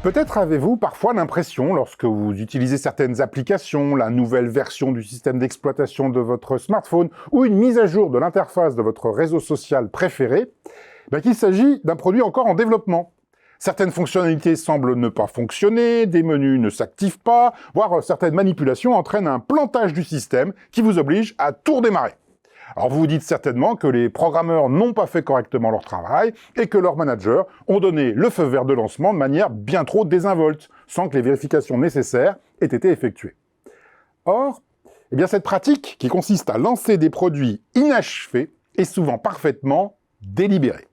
Peut-être avez-vous parfois l'impression, lorsque vous utilisez certaines applications, la nouvelle version du système d'exploitation de votre smartphone ou une mise à jour de l'interface de votre réseau social préféré, qu'il s'agit d'un produit encore en développement. Certaines fonctionnalités semblent ne pas fonctionner, des menus ne s'activent pas, voire certaines manipulations entraînent un plantage du système qui vous oblige à tout redémarrer. Alors vous vous dites certainement que les programmeurs n'ont pas fait correctement leur travail et que leurs managers ont donné le feu vert de lancement de manière bien trop désinvolte, sans que les vérifications nécessaires aient été effectuées. Or, cette pratique, qui consiste à lancer des produits inachevés, est souvent parfaitement délibérée.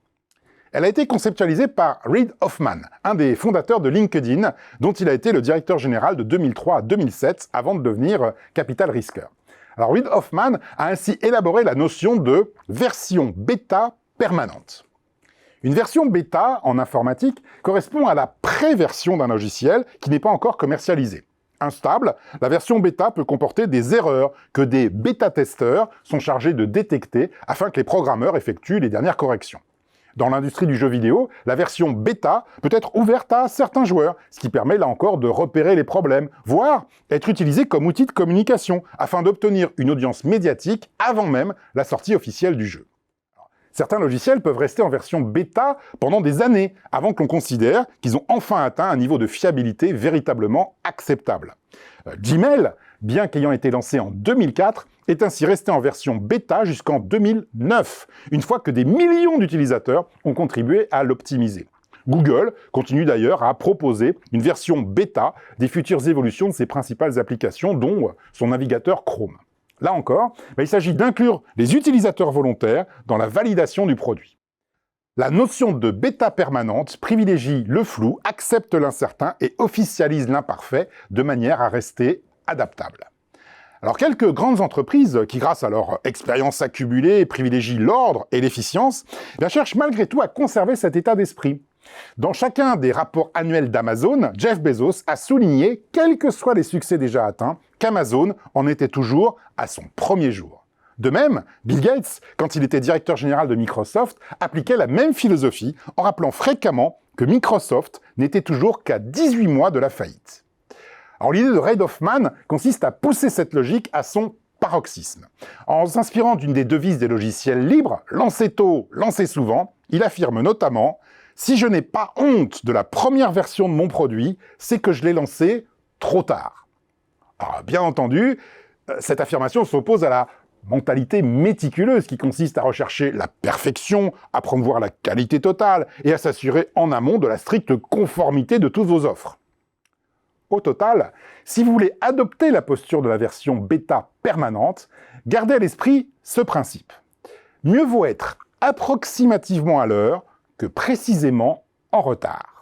Elle a été conceptualisée par Reid Hoffman, un des fondateurs de LinkedIn, dont il a été le directeur général de 2003 à 2007, avant de devenir capital risqueur. Alors Reid Hoffman a ainsi élaboré la notion de version bêta permanente. Une version bêta, en informatique, correspond à la pré-version d'un logiciel qui n'est pas encore commercialisé. Instable, la version bêta peut comporter des erreurs que des bêta-testeurs sont chargés de détecter afin que les programmeurs effectuent les dernières corrections. Dans l'industrie du jeu vidéo, la version bêta peut être ouverte à certains joueurs, ce qui permet là encore de repérer les problèmes, voire être utilisée comme outil de communication, afin d'obtenir une audience médiatique avant même la sortie officielle du jeu. Certains logiciels peuvent rester en version bêta pendant des années, avant que l'on considère qu'ils ont enfin atteint un niveau de fiabilité véritablement acceptable. Gmail, bien qu'ayant été lancé en 2004, est ainsi resté en version bêta jusqu'en 2009, une fois que des millions d'utilisateurs ont contribué à l'optimiser. Google continue d'ailleurs à proposer une version bêta des futures évolutions de ses principales applications, dont son navigateur Chrome. Là encore, il s'agit d'inclure les utilisateurs volontaires dans la validation du produit. La notion de bêta permanente privilégie le flou, accepte l'incertain et officialise l'imparfait de manière à rester adaptable. Alors quelques grandes entreprises qui, grâce à leur expérience accumulée, privilégient l'ordre et l'efficience, cherchent malgré tout à conserver cet état d'esprit. Dans chacun des rapports annuels d'Amazon, Jeff Bezos a souligné, quels que soient les succès déjà atteints, qu'Amazon en était toujours à son premier jour. De même, Bill Gates, quand il était directeur général de Microsoft, appliquait la même philosophie en rappelant fréquemment que Microsoft n'était toujours qu'à 18 mois de la faillite. Alors l'idée de Reid Hoffman consiste à pousser cette logique à son paroxysme. En s'inspirant d'une des devises des logiciels libres, lancez tôt, lancez souvent, il affirme notamment « Si je n'ai pas honte de la première version de mon produit, c'est que je l'ai lancé trop tard ». Alors, bien entendu, cette affirmation s'oppose à la mentalité méticuleuse qui consiste à rechercher la perfection, à promouvoir la qualité totale et à s'assurer en amont de la stricte conformité de toutes vos offres. Au total, si vous voulez adopter la posture de la version bêta permanente, gardez à l'esprit ce principe. Mieux vaut être approximativement à l'heure que précisément en retard.